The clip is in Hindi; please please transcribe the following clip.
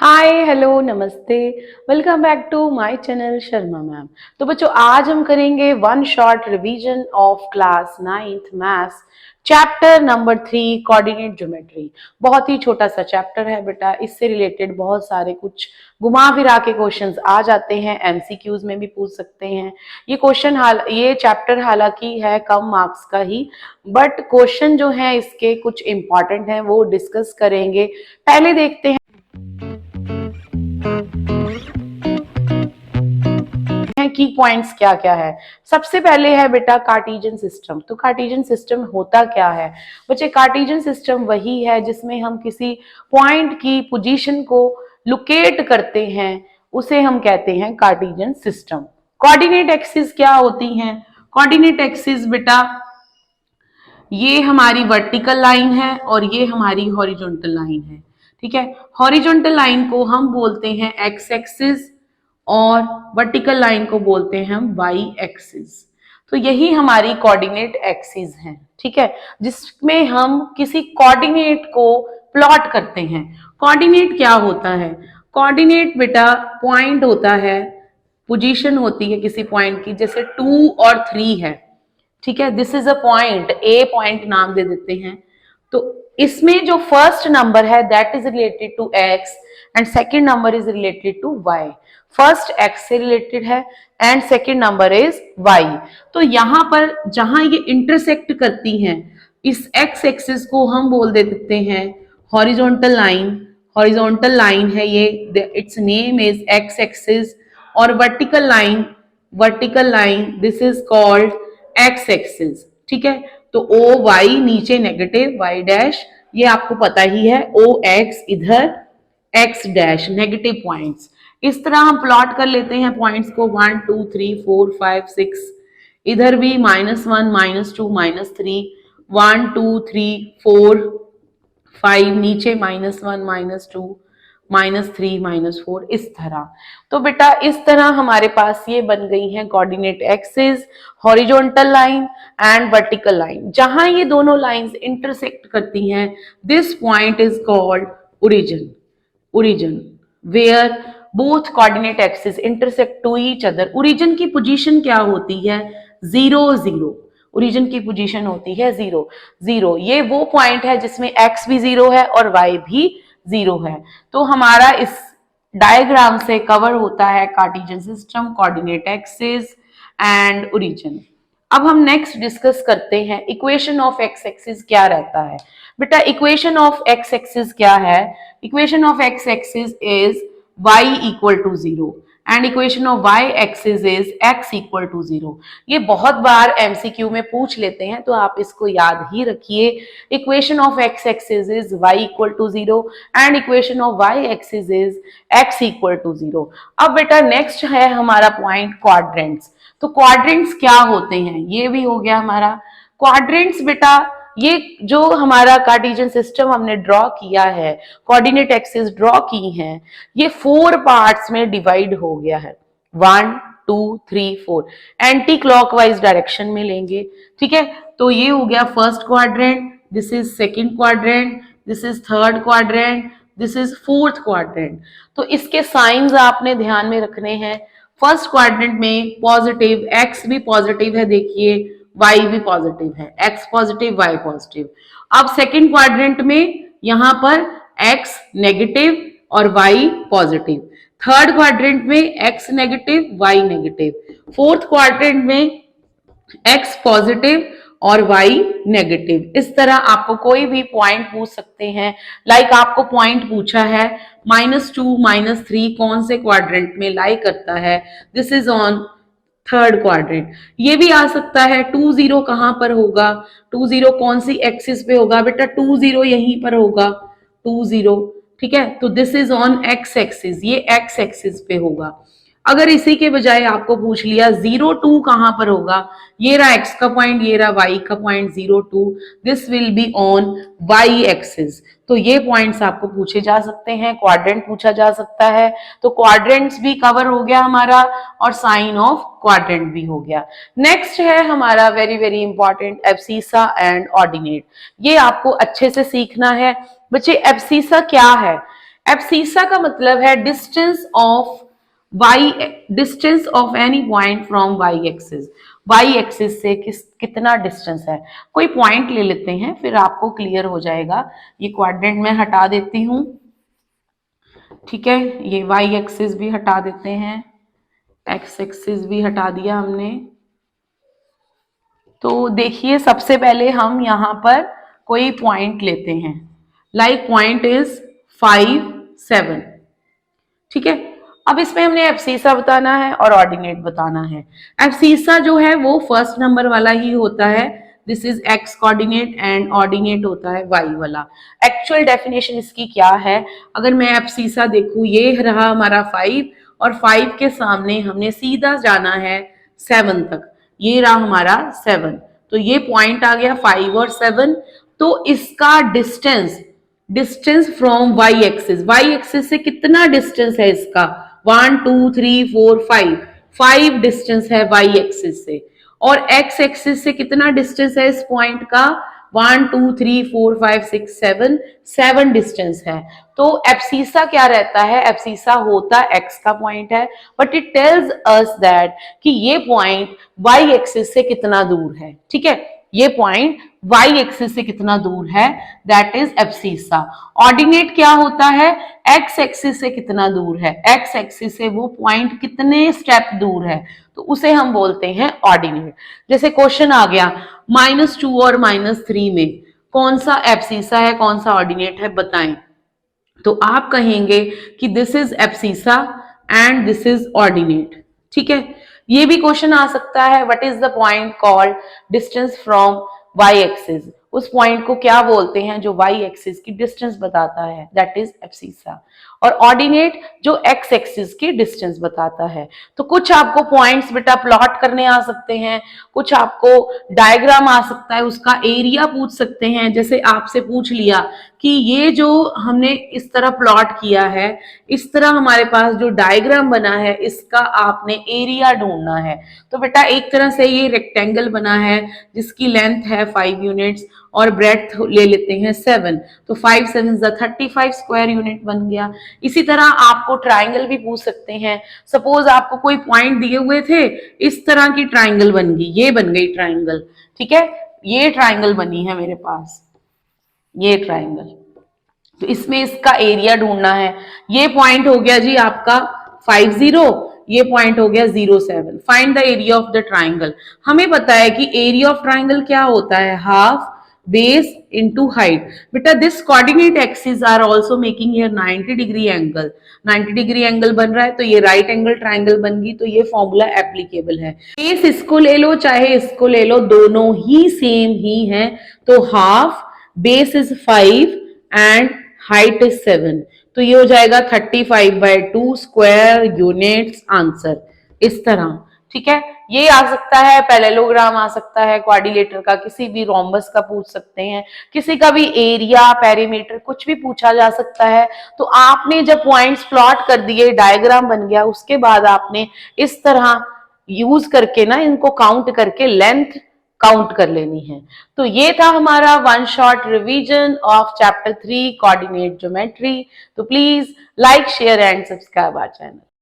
हाय हेलो नमस्ते। Welcome back to my channel Sharma ma'am. तो बच्चों आज हम करेंगे one short revision of class 9th maths chapter number 3 coordinate geometry. बहुत ही छोटा सा चैप्टर है बेटा, इससे रिलेटेड बहुत सारे कुछ घुमा फिरा के क्वेश्चंस आ जाते हैं, एमसीक्यूज में भी पूछ सकते हैं। ये चैप्टर हालांकि है कम मार्क्स का ही, बट क्वेश्चन जो है इसके कुछ इंपॉर्टेंट हैं वो डिस्कस करेंगे। पहले देखते हैं की पॉइंट्स क्या क्या है। सबसे पहले है बेटा कार्टेशियन सिस्टम। तो कार्टेशियन सिस्टम होता क्या है बच्चे? कार्टेशियन सिस्टम वही है जिसमें हम किसी पॉइंट की पोजीशन को लोकेट करते हैं, उसे हम कहते हैं कार्टेशियन सिस्टम। कोऑर्डिनेट एक्सिस क्या होती हैं? कोऑर्डिनेट एक्सिस बेटा ये हमारी वर्टिकल लाइन है और ये हमारी हॉरिजॉन्टल लाइन है। ठीक है, हॉरिजॉन्टल लाइन को हम बोलते हैं एक्स एक्सिस और वर्टिकल लाइन को बोलते हैं हम वाई एक्सिस। तो यही हमारी कोऑर्डिनेट एक्सिस है। ठीक है, जिसमें हम किसी कोऑर्डिनेट को प्लॉट करते हैं। कोऑर्डिनेट क्या होता है? कोऑर्डिनेट बेटा पॉइंट होता है, पोजीशन होती है किसी पॉइंट की, जैसे 2 और 3 है। ठीक है, this is a point, A point नाम दे देते हैं। तो इसमें जो फर्स्ट नंबर है that is related to x and second number is related to y. First x से रिलेटेड है and second number is y. तो यहां पर जहां ये इंटरसेक्ट करती हैं, इस एक्स एक्सिस को हम बोल देते हैं हॉरिजॉन्टल लाइन। हॉरिजॉन्टल लाइन है ये, it's name is x axis. और vertical line this is called x axis. ठीक है, तो ओ वाई नीचे नेगेटिव, वाई डैश ये आपको पता ही है, ओ एक्स इधर एक्स डैश नेगेटिव पॉइंट्स। इस तरह हम प्लॉट कर लेते हैं पॉइंट्स को 1 2 3 4 5 6। इधर भी -1 -2 -3 1 2 3 4 5, नीचे -1 -2 -3 -4, इस तरह। तो बेटा इस तरह हमारे पास ये बन गई है coordinate axis, horizontal line and vertical line. जहां ये दोनों लाइंस इंटरसेक्ट करती हैं, this point is called origin where both coordinate axis intersect to each other. Origin की पोजीशन क्या होती है? 0 0। ओरिजिन की पोजीशन होती है 0 0। ये वो पॉइंट है जिसमें x भी 0 है और y भी 0 है। तो हमारा इस डायग्राम से कवर होता है Cartesian system, coordinate axis and origin. अब हम नेक्स्ट डिस्कस करते हैं इक्वेशन ऑफ एक्स एक्सिस क्या रहता है। बेटा इक्वेशन ऑफ एक्स एक्सिस क्या है? Equation of x axis is y equal to 0 and equation of y axis is x equal to 0। ये बहुत बार एमसीक्यू में पूछ लेते हैं, तो आप इसको याद ही रखिए। Equation of x axis is y equal to 0 and equation of y axis is x equal to 0। अब बेटा नेक्स्ट है हमारा पॉइंट क्वाड्रेंट्स। तो क्वाड्रेंट्स क्या होते हैं? ये भी हो गया हमारा क्वाड्रेंट्स। बेटा ये जो हमारा कार्टेशियन सिस्टम हमने ड्रॉ किया है, कोऑर्डिनेट एक्सिस ड्रॉ की हैं, ये 4 पार्ट्स में डिवाइड हो गया है। 1 2 3 4 एंटी क्लॉकवाइज डायरेक्शन में लेंगे। ठीक है, तो ये हो गया first quadrant, this is second quadrant, this is third quadrant, this is fourth quadrant. तो इसके साइंस आपने ध्यान में रखने हैं। फर्स्ट क्वाड्रेंट में पॉजिटिव, एक्स भी पॉजिटिव है, देखिए y भी पॉजिटिव है, x पॉजिटिव y पॉजिटिव। अब सेकंड क्वाड्रेंट में यहां पर x नेगेटिव और y पॉजिटिव। थर्ड क्वाड्रेंट में x negative y negative. Fourth quadrant में x पॉजिटिव और y नेगेटिव। इस तरह आपको कोई भी पॉइंट पूछ सकते हैं। लाइक आपको पॉइंट पूछा है -2 -3 कौन से क्वाड्रेंट में लाई करता है? This is on third quadrant. ये भी आ सकता है 2 0 कहां पर होगा? 2 0 कौन सी एक्सिस पे होगा? बेटा 2 0 यहीं पर होगा, 2 0। ठीक है, तो this is on x axis, ये एक्स एक्सिस पे होगा। अगर इसी के बजाय आपको पूछ लिया 0 2 कहां पर होगा? ये रहा एक्स का पॉइंट, ये रहा वाई का point 0 2, this will be on y axis. तो ये पॉइंट्स आपको पूछे जा सकते हैं, क्वाड्रेंट पूछा जा सकता है। तो क्वाड्रेंट्स भी कवर हो गया हमारा और साइन ऑफ क्वाड्रेंट भी हो गया। नेक्स्ट है हमारा very very important abscissa and ordinate. ये आपको अच्छे से सीखना है बच्चे। एब्सिसा क्या है? एब्सिसा का मतलब है distance of any point from y axis. Y axis से कितना डिस्टेंस है। कोई पॉइंट ले लेते हैं, फिर आपको क्लियर हो जाएगा। ये क्वाड्रेंट में हटा देती हूं, ठीक है। ये वाई एक्सिस भी हटा देते हैं, एक्स एक्सिस भी हटा दिया हमने। तो देखिए, सबसे पहले हम यहाँ पर कोई पॉइंट लेते हैं, लाइक पॉइंट इज 5, 7, ठीक है। अब इसमें हमने एब्सिसा बताना है और ऑर्डिनेट बताना है। एब्सिसा जो है वो फर्स्ट नंबर वाला ही होता है, this is x coordinate, and ordinate होता है वाई वाला। एक्चुअल डेफिनेशन इसकी क्या है, अगर मैं एब्सिसा देखूं, ये रहा हमारा 5 और 5 के सामने हमने सीधा जाना है 7 तक, ये रहा हमारा 7, तो ये पॉइंट आ गया 5 और 7। तो इसका डिस्टेंस फ्रॉम वाई एक्सिस से कितना डिस्टेंस है इसका, 1 2 3 4 5 डिस्टेंस है वाई एक्सिस से। और एक्स एक्सिस से कितना डिस्टेंस है इस पॉइंट का, 1 2 3 4 5 6 7 डिस्टेंस है। तो एब्सिसा क्या रहता है, एब्सिसा होता एक्स का पॉइंट है, but it tells us that कि ये पॉइंट वाई एक्सिस से कितना दूर है, ठीक है। ये पॉइंट वाई एक्सिस से कितना दूर है, दैट इज एब्सिसा। ऑर्डिनेट क्या होता है, एक्स एक्सिस से कितना दूर है, एक्स एक्सिस से वो पॉइंट कितने स्टेप दूर है, तो उसे हम बोलते हैं ऑर्डिनेट। जैसे क्वेश्चन आ गया -2 और -3 में कौन सा एब्सिसा है, कौन सा ऑर्डिनेट है, बताएं। तो आप कहेंगे कि this is abscissa and this is ordinate, ठीक है। ये भी क्वेश्चन आ सकता है, what is the point called distance from y axis, उस पॉइंट को क्या बोलते हैं जो वाई एक्सिस की डिस्टेंस बताता है, दैट इज एब्सिसा। और ऑर्डिनेट जो एक्स एक्सिस की डिस्टेंस बताता है। तो कुछ आपको पॉइंट्स बेटा प्लॉट करने आ सकते हैं, कुछ आपको डायग्राम आ सकता है, उसका एरिया पूछ सकते हैं। जैसे आपसे पूछ लिया कि ये जो हमने इस तरह प्लॉट किया है, इस तरह हमारे पास जो डायग्राम बना है, इसका आपने एरिया ढूंढना है। तो बेटा एक तरह से ये रेक्टेंगल बना है जिसकी लेंथ है 5 यूनिट्स और ब्रेड्थ ले लेते हैं 7, तो 5 7 35 स्क्वायर यूनिट बन गया। इसी तरह आपको ट्राइंगल भी पूछ सकते हैं। सपोज आपको कोई पॉइंट दिए हुए थे, इस तरह की ट्राइंगल बन गई, ये बन गई ट्राइंगल, ठीक है। ये ट्राइंगल बनी है मेरे पास, ये ट्राइंगल, तो इसमें इसका एरिया ढूंढना है। ये पॉइंट हो गया जी आपका 50, ये पॉइंट हो गया 07। Find the area of the triangle. हमें पता है कि एरिया ऑफ ट्राइंगल क्या होता है, हाफ बेस इंटू हाइट। बेटा this coordinate axis are also making here 90 degree angle, 90 degree angle बन रहा है, तो ये राइट एंगल ट्राइंगल बन गई, तो ये फॉर्मूला एप्लीकेबल है। बेस इसको ले लो चाहे इसको ले लो, दोनों ही सेम ही है। तो half base is 5 and height is 7, तो ये हो जाएगा 35/2 स्क्वायर यूनिट्स आंसर, इस तरह, ठीक है। ये आ सकता है, पैरेललोग्राम आ सकता है, क्वाड्रिलेटर का, किसी भी रोम्बस का पूछ सकते हैं, किसी का भी एरिया, पेरीमीटर, कुछ भी पूछा जा सकता है। तो आपने जब पॉइंट्स प्लॉट कर दिए, डायग्राम बन गया, उसके बाद आपने इस तरह यूज करके ना इनको काउंट करके लेंथ काउंट कर लेनी है। तो ये था हमारा one shot revision of chapter 3 coordinate geometry. तो please like share and subscribe our channel.